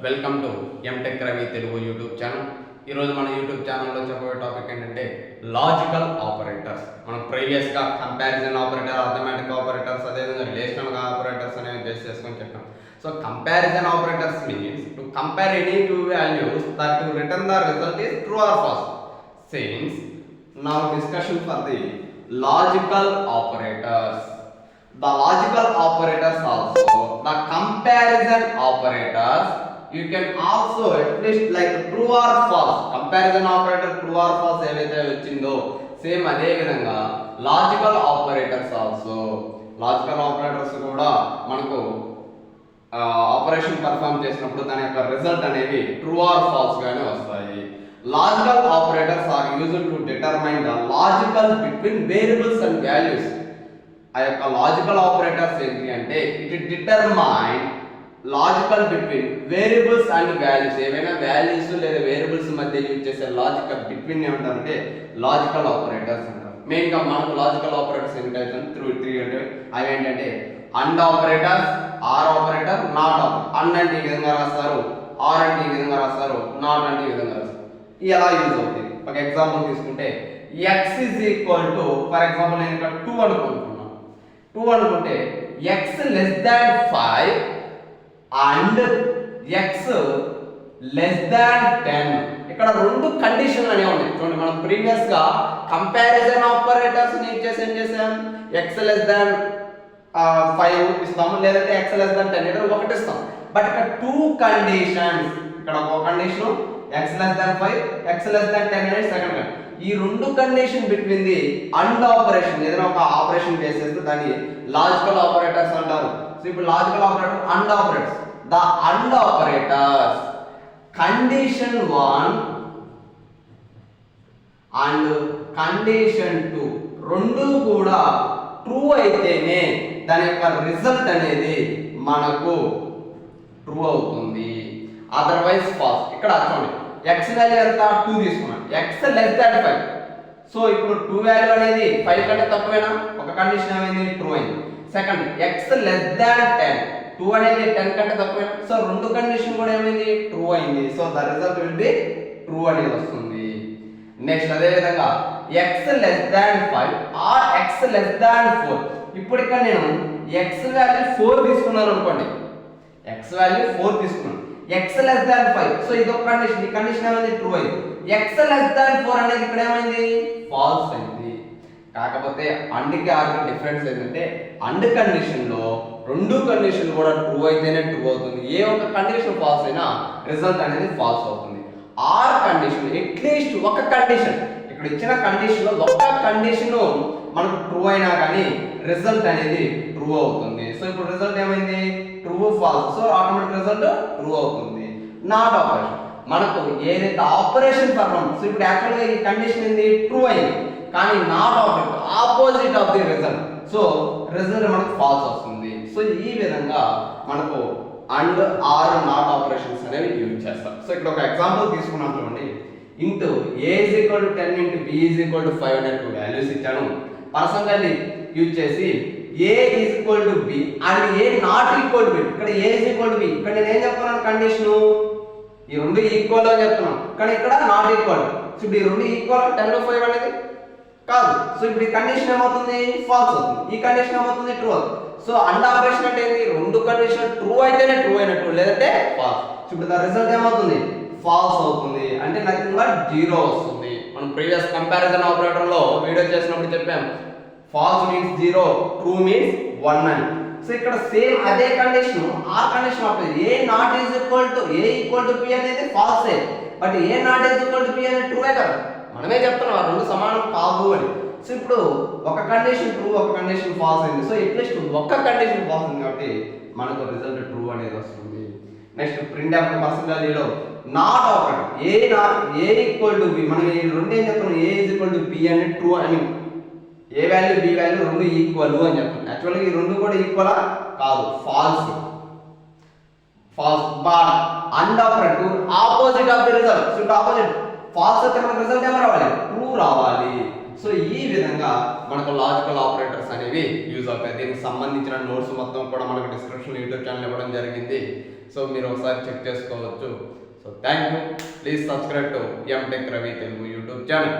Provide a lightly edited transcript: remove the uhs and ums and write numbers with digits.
Welcome to MTech Ravi Telugu YouTube channel. ఈరోజు మన YouTube ఛానల్లో చెప్పబోయే టాపిక్ ఏంటంటే లాజికల్ ఆపరేటర్స్. మనం ప్రీవియస్గా కంపారిజన్ ఆపరేటర్, అర్థమెటిక్ ఆపరేటర్స్, అదేవిధంగా రిలేషనల్ ఆపరేటర్స్ అనేవి బేస్ చేసుకొని చెప్పాం. So comparison operators means to compare any two values that to return the result is true or false. Since now discussion for the logical operators. The logical operators also, the comparison operators, you can also at least like true or false, comparison operator true or false ఏవైతే వచ్చిందో same అదే విధంగా logical operators also, logical operators కూడా మనకు operation perform చేసినప్పుడు దాని యొక్క result అనేవి ట్రూ ఆర్ ఫాల్స్ గానే వస్తాయి. Logical operators are used to determine the logical between variables and values. ఆ యొక్క లాజికల్ ఆపరేటర్స్ ఏంటి అంటే it determine logical between variables and values. ఏవైనా వాల్యూస్ లేదా వేరియబుల్స్ మధ్య యూజ్ చేసే లాజికల్ బిట్వీన్ ఏమంటారంటే లాజికల్ ఆపరేటర్స్ అంటారు. మెయిన్ గా మనకు లాజికల్ ఆపరేటర్స్ ఏంటంటే త్రీ అంటే అవి ఏంటంటే and operators, or operator, not operator. And అంటే ఈ విధంగా రాస్తారు, ఆర్ అంటే ఈ విధంగా రాస్తారు, నాట్ అంటే ఈ విధంగా రాస్తారు. ఇది ఎలా యూజ్ అవుతుంది? ఒక ఎగ్జాంపుల్ తీసుకుంటే x is equal to, for example నేను ఇక్కడ 2 అనుకుంటున్నాను. 2 అనుకుంటే x less than 5 and x less than 10. ఇక్కడ రెండు కండిషన్లు అనేవి ఉన్నాయి. చూడండి, మనం ప్రీవియస్ గా కంపారిజన్ ఆపరేటర్స్ ని ఏం చేసాం, x less than 5 ఇస్తాము, లేదంటే x less than 10 ఇక్కడ ఒకటి ఇస్తాం. బట్ ఇక్కడ టూ కండిషన్స్, ఇక్కడ ఒక condition x less than 5, x less than 10 అనేది సెకండ్ కండిషన్. ఈ రెండు condition between the and operation, ఏదైనా ఒక ఆపరేషన్ చేసేస్తే దాన్ని లాజికల్ ఆపరేటర్స్ అంటారు. సో ఇప్పుడు logical operator and operators, the and operators condition 1 and condition 2 రెండు కూడా ట్రూ అయితేనే దాని యొక్క రిజల్ట్ అనేది మనకు ట్రూ అవుతుంది, అదర్వైజ్ ఫాల్స్. ఇక్కడ చూడండి, x వాల్యూ ఎంత 2 తీసుకున్నాం, x లెస్ దాన్ 5. సో ఇప్పుడు 2 వాల్యూ అనేది 5 కంటే తక్కువేనా, ఒక కండిషన్ ఏమైంది ట్రూ అయింది. సెకండ్ x లెస్ దాన్ 10, 2 అనేది 10 కంటే తక్కువేనా, సో రెండు కండిషన్ కూడా ఏమైంది ట్రూ అయింది. So the result will be true అనేది వస్తుంది. నెక్స్ట్ అదే విధంగా x less than 5 or x less than 4. ఇప్పుడు ఇక్కడ నేను x వాల్యూ 4 తీసుకున్నాను అనుకోండి, x వాల్యూ 4 తీసుకున్నాను, x less than 5. సో ఇది ఒక కండిషన్, ఈ కండిషన్ ఏమైంది ట్రూ అయింది. x less than 4 అనేది ఇక్కడ ఏమైంది ఫాల్స్ అయింది. కాకపోతే అండ్ కి ఆర్ కి డిఫరెన్స్ ఏంటంటే అండ్ కండిషన్ లో రెండు కండిషన్ కూడా ట్రూ అయితేనే ట్రూ అవుతుంది. ఏ ఒక కండిషన్ ఫాల్స్ అయినా రిజల్ట్ అనేది ఫాల్స్ అవుతుంది. ఆర్ కండిషన్ అట్లీస్ట్ ఒక కండిషన్, ఇక్కడ ఇచ్చిన కండిషన్ లో ఒక కండిషన్ మనకు ట్రూ అయినా కానీ రిజల్ట్ అనేది ట్రూ అవుతుంది. సో ఇప్పుడు రిజల్ట్ ఏమైంది true false, so automatic result true అవుతుంది. నాట్ ఆపరేషన్, మనకు ఏదైతే ఆపరేషన్ పర్ఫార్మ్, సో ఇప్పుడు యాక్చువల్గా ఈ కండిషన్ ఏంది ట్రూ అయింది, కానీ not operation opposite of the result, so result మనకు ఫాల్స్ వస్తుంది. సో ఈ విధంగా మనకు అండ్ ఆర్ నాట్ ఆపరేషన్స్ అనేవి యూజ్ చేస్తాం. సో ఇక్కడ ఒక ఎగ్జాంపుల్ తీసుకున్నాం చూడండి, into a is equal to 10 into b is equal to 5 అనే టూ వాల్యూస్ ఇచ్చాను. పర్సనల్ యూజ్ చేసి a is equal to b and a not equal to b, ఇక్కడ a is equal to b, ఇక్కడ నేను ఏం చెప్తున్నాను కండిషన్, ఈ రెండు ఈక్వల్ అని చెప్తున్నాను, కానీ ఇక్కడ నాట్ ఈక్వల్. సో ఇప్పుడు ఈ రెండు ఈక్వల్ 10 లో 5 అనేది కాదు. సో ఇప్పుడు ఈ కండిషన్ ఏమవుతుంది ఫాల్స్ అవుతుంది, ఈ కండిషన్ ఏమవుతుంది ట్రూ అవుతుంది. సో అండ్ ఆపరేషన్ అంటే ఏంటి, రెండు కండిషన్ ట్రూ అయితేనే ట్రూ అయినట్టు, లేదంటే ఫాల్స్. సో ఇప్పుడు ద రిజల్ట్ ఏమవుతుంది ఫాల్స్ అవుతుంది, అంటే నథింగ్ బట్ 0 వస్తుంది. మనం ప్రీవియస్ కంపారిజన్ ఆపరేటర్ లో వీడియో చేసినప్పుడు చెప్పాం, ఫాల్స్ మీన్స్ 0, ట్రూ మీన్స్ 1 అని. సో ఇక్కడ సేమ్ అదే condition are condition apply, A not is equal to A equal to P అనేది false, but A not is equal to P అనేది ట్రూవే కదా, మనమే చెప్తున్నాం రెండు సమానం కాదు అని. సో ఇప్పుడు ఒక కండిషన్ ట్రూ, ఒక కండిషన్ ఫాల్స్ అయింది. సో అట్లీస్ట్ ఒక కండిషన్ ఫాల్స్ ఉంది కాబట్టి మనకు రిజల్ట్ ట్రూ అనేది వస్తుంది. నెక్స్ట్ ప్రింట్ ఆఫ్ పర్సనల్ లో not operator, A equal to B, మనం ఈ రెండు ఏం చెప్తున్నాం, A is equal to B అనేది ట్రూ అని, ఏ వాల్యూ బి వాల్యూ రెండు ఈక్వల్ అని చెప్తున్నాం. యాక్చువల్గా ఈ రెండు కూడా ఈక్వల్ కాదు, false. But and operator opposite of the result. So opposite falls అయితే మనకు రిజల్ట్ ఏమో రావాలి ట్రూ రావాలి. సో ఈ విధంగా మనకు లాజికల్ ఆపరేటర్స్ అనేవి యూజ్ అవుతాయి. దీనికి సంబంధించిన నోట్స్ మొత్తం కూడా మనకు డిస్క్రిప్షన్ యూట్యూబ్ ఛానల్ ఇవ్వడం జరిగింది. సో మీరు ఒకసారి చెక్ చేసుకోవచ్చు. So thank you. Please subscribe to MTech Ravi Telugu YouTube channel.